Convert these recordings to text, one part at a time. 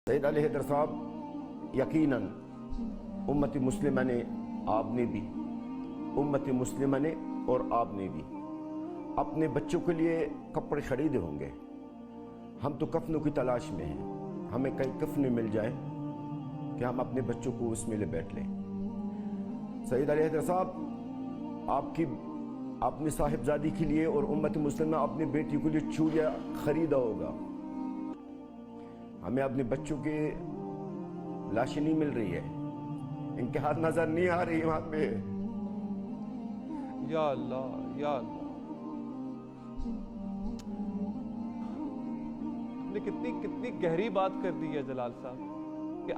सैयद अली हैदर साहब यकीनन उम्मत मुस्लिमा ने आपने भी उम्मत मुस्लिमा ने और आपने भी अपने बच्चों के लिए कपड़े खरीदे होंगे। हम तो कफनों की तलाश में हैं, हमें कई कफने मिल जाए कि हम अपने बच्चों को उसमें ले बैठ लें। सैयद अली हैदर साहब आपने साहिबजादी के लिए और उम्मत मुस्लिमा अपनी बेटी के लिए चूड़ियाँ खरीदा होगा। हमें अपने बच्चों की लाशें नहीं मिल रही है, इनके हाथ नजर नहीं आ रही वहां पे। या अल्लाह या अल्लाह, ने कितनी गहरी बात कर दी है जलाल साहब कि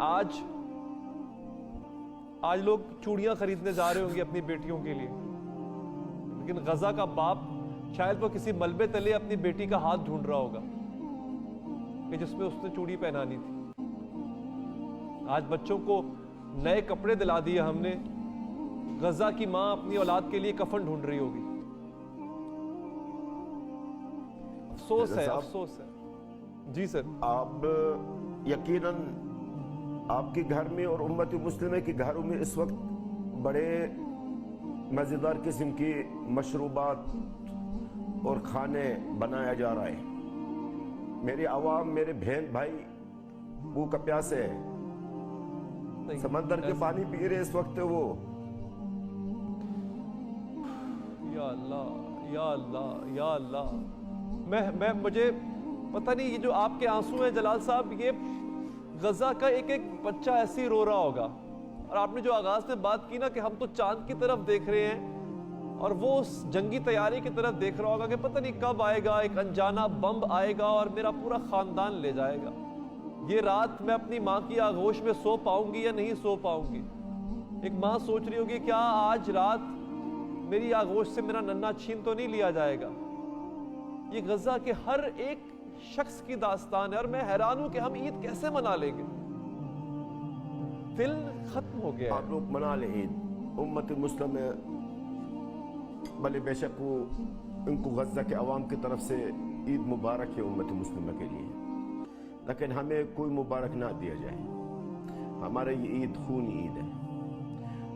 आज लोग चूड़ियां खरीदने जा रहे होंगे अपनी बेटियों के लिए, लेकिन गजा का बाप शायद वो किसी मलबे तले अपनी बेटी का हाथ ढूंढ रहा होगा कि जिसमें उसने चूड़ी पहनानी थी। आज बच्चों को नए कपड़े दिला दिए हमने, गजा की मां अपनी औलाद के लिए कफन ढूंढ रही होगी। अफसोस है, अफसोस है। जी सर। आप यकीनन आपके घर में और उम्मत मुस्लिमा के घरों में इस वक्त बड़े मजेदार किस्म की मशरूबात और खाने बनाया जा रहा है। मेरी आवाम, मेरे बहन भाई भूख प्यासे है, समंदर के पानी पी रहे इस वक्त वो। या अल्लाह या अल्लाह या अल्लाह, मैं मुझे पता नहीं, ये जो आपके आंसू हैं जलाल साहब, ये गजा का एक एक बच्चा ऐसे ही रो रहा होगा। और आपने जो आगाज में बात की ना कि हम तो चांद की तरफ देख रहे हैं और वो उस जंगी तैयारी की तरफ देख रहा होगा कि पता नहीं कब आएगा, एक अनजाना बम आएगा और मेरा पूरा खानदान ले जाएगा। ये रात मैं अपनी माँ की आगोश में सो पाऊंगी या नहीं सो पाऊंगी। एक माँ सोच रही होगी क्या आज रात मेरी आगोश से मेरा नन्हा छीन तो नहीं लिया जाएगा। ये गजा के हर एक शख्स की दास्तान है और मैं हैरान हूं कि हम ईद कैसे मना लेंगे। दिल खत्म हो गया। आप लोग मना ले ईद, उम्मत मुस्लिम भले बेशक वो उनको गजा के अवाम की तरफ से ईद मुबारक है उम्मत मुस्लिमा के लिए, लेकिन हमें कोई मुबारक ना दिया जाए। हमारा ये ईद खूनी ईद है,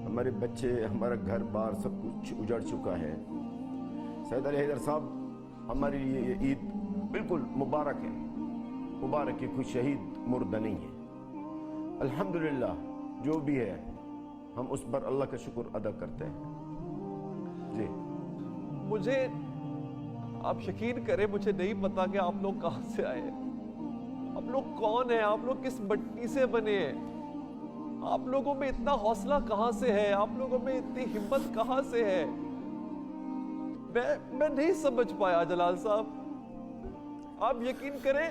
हमारे बच्चे, हमारा घर बार सब कुछ उजड़ चुका है। सैयद अली हैदर साहब, हमारे लिए ये ईद बिल्कुल मुबारक है, मुबारक है, कोई शहीद मुर्दा नहीं है। अल्हम्दुलिल्लाह जो भी है हम उस पर अल्लाह का शुक्र अदा करते हैं। जी, मुझे आप यकीन करें, मुझे नहीं पता कि आप लोग कहां से आए हैं, आप लोग कौन हैं, आप लोग किस मिट्टी से बने हैं, आप लोगों में इतना हौसला कहां से है, आप लोगों में इतनी हिम्मत कहां से है। मैं नहीं समझ पाया जलाल साहब। आप यकीन करें,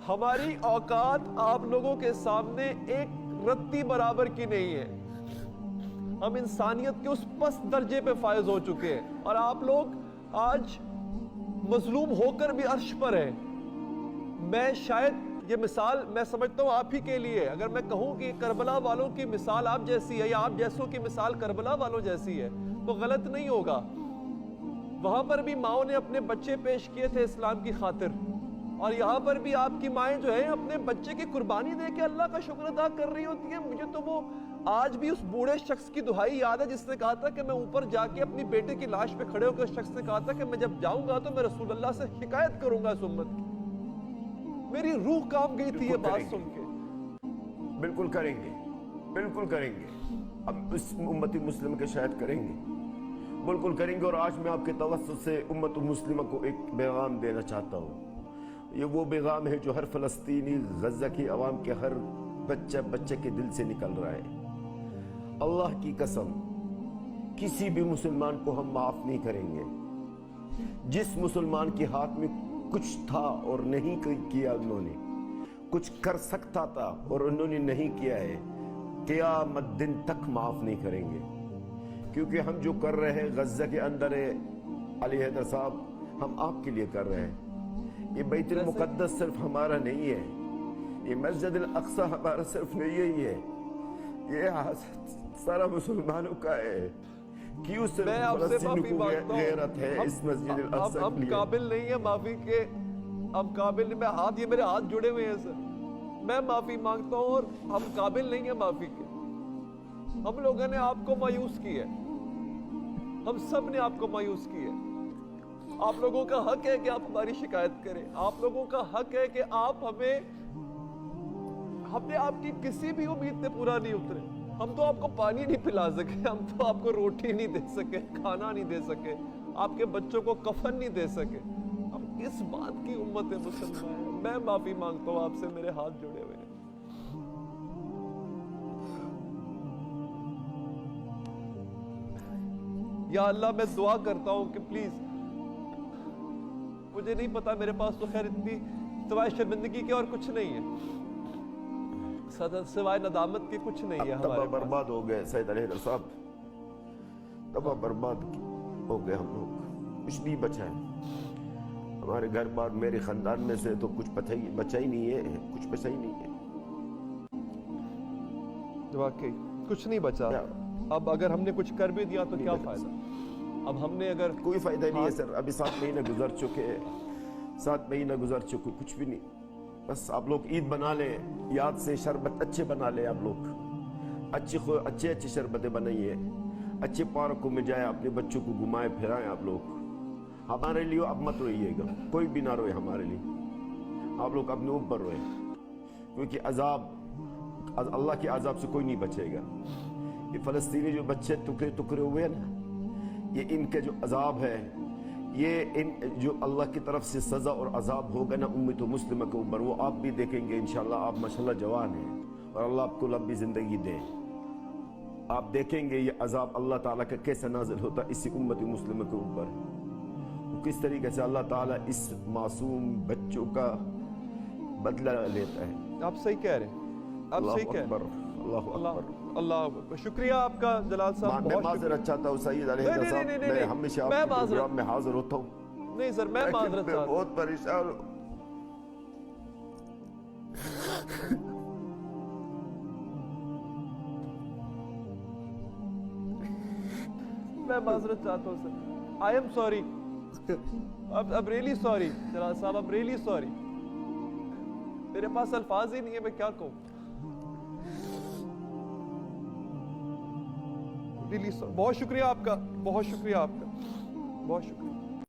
हमारी औकात आप लोगों के सामने एक रत्ती बराबर की नहीं है। हम इंसानियत के उस पस्त दर्जे पे फायज हो चुके हैं और आप लोग आज मजलूम होकर भी अर्श पर हैं। मैं शायद ये मिसाल मैं समझता हूँ आप ही के लिए, अगर मैं कहूँ कि करबला वालों की मिसाल आप जैसी है या आप जैसों की मिसाल करबला वालों जैसी है तो गलत नहीं होगा। वहां पर भी माओ ने अपने बच्चे पेश किए थे इस्लाम की खातिर, और यहाँ पर भी आपकी माएँ जो है अपने बच्चे की कुर्बानी दे के अल्लाह का शुक्र अदा कर रही होती है। मुझे तो वो आज भी उस बूढ़े शख्स की दुहाई याद है जिसने कहा था कि मैं ऊपर जाके अपनी बेटे की लाश पे खड़े होकर उस शख्स ने कहा था कि मैं जब जाऊंगा तो मैं रसूल अल्लाह से शिकायत करूंगा इस उम्मत की। मेरी रूह काम गई थी ये बात सुन के। बिल्कुल करेंगे, बिल्कुल करेंगे, अब इस उम्मत मुस्लिम के शायद करेंगे, बिल्कुल करेंगे। और आज मैं आपके तवस्सुत से उम्मत मुस्लिमा को एक पैगाम देना चाहता हूँ। ये वो पैगाम है जो हर फलस्तीनी, गजा की आवाम के हर बच्चे के दिल से निकल रहा है। अल्लाह की कसम, किसी भी मुसलमान को हम माफ नहीं करेंगे। जिस मुसलमान के हाथ में कुछ था और नहीं किया, उन्होंने कुछ कर सकता था और उन्होंने नहीं किया है, क़यामत दिन तक माफ नहीं करेंगे। क्योंकि हम जो कर रहे हैं गजा के अंदर है अली हैदर साहब, हम आपके लिए कर रहे हैं। ये बैतुल मुक़द्दस सिर्फ हमारा नहीं है, ये मस्जिद अल अक़सा हमारा सिर्फ नहीं है, ये सारा मुसलमानों का है। क्यों सिर्फ फलस्तीन को गैरत है इस मस्जिद अल अक़सा के लिए? हम काबिल नहीं है माफी के, अब काबिल में हाथ, ये मेरे हाथ जुड़े हुए हैं सर, मैं माफी मांगता हूं और हम काबिल नहीं है माफी के। हम लोगों ने आपको मायूस किया है, हम सब ने आपको मायूस किया है। आप लोगों का हक है कि आप हमारी शिकायत करें, आप लोगों का हक है कि आप हमने आपकी किसी भी उम्मीद पे पूरा नहीं उतरे। हम तो आपको पानी नहीं पिला सके, हम तो आपको रोटी नहीं दे सके, खाना नहीं दे सके, आपके बच्चों को कफन नहीं दे सके। हम किस बात की उम्मत है मुसलमान है। मैं माफी मांगता हूँ आपसे, मेरे हाथ जुड़े हुए हैं। या अल्लाह, मैं दुआ करता हूँ कि प्लीज, मुझे नहीं पता, मेरे पास तो खैर इतनी सिवाय शर्मिंदगी के और कुछ नहीं है, सिवाय नदामत के कुछ नहीं है अब हमारे तबाह बर्बाद हो गए सैयद अली हैदर साहब, तबाह बर्बाद हो गए हम लोग, कुछ नहीं बचा है हमारे घर बार। मेरे खानदान में से तो कुछ बचा ही नहीं है, कुछ बचा ही नहीं है। वाकई कुछ नहीं बचा। अब अगर हमने कुछ कर भी दिया तो क्या फायदा? अब हमने अगर कोई फायदा नहीं है सर। अभी 7 महीने गुजर चुके, 7 महीने गुजर चुके, कुछ भी नहीं। बस आप लोग ईद बना लें, याद से शरबत अच्छे बना लें, आप लोग अच्छे शरबतें बनाइए, अच्छे पार्कों में जाए, अपने बच्चों को घुमाए फिराएं। आप लोग हमारे लिए अब मत रोइएगा, कोई भी ना रोए हमारे लिए, आप लोग अपने ऊपर रोए, क्योंकि अल्लाह के अजाब से कोई नहीं बचेगा। ये फलस्तीनी जो बच्चे टुकड़े टुकड़े हुए ना, ये इनके जो अजाब है, ये इन जो अल्लाह की तरफ से सज़ा और अजाब होगा ना उम्मत मुस्लिमा के ऊपर, वो आप भी देखेंगे इंशाअल्लाह। आप माशाअल्लाह जवान हैं और अल्लाह आपको लंबी ज़िंदगी दे। आप देखेंगे ये अजाब अल्लाह ताला का कैसे नाजिल होता है इसी उम्मत मुस्लिमा के ऊपर, किस तरीके से अल्लाह ताला इस मासूम बच्चों का बदला लेता है। आप सही कह रहे हैं, आप सही कह रहे हैं। अल्लाह अकबर। शुक्रिया आपका जलाल साहब। मैं माजरत चाहता हूँ सैयद अली हैदर साहब, मैं हमेशा आपके प्रोग्राम में हाजिर होता हूँ। नहीं सर, मैं माजरत चाहता हूँ, बहुत परेशान हूँ। मैं माजरत चाहता हूँ सर। आई एम सॉरी, अब रियली सॉरी जलाल साहब, अब रियली सॉरी। मेरे पास अल्फाज ही नहीं है, मैं क्या कहूँ। बहुत शुक्रिया आपका, बहुत शुक्रिया आपका, बहुत शुक्रिया।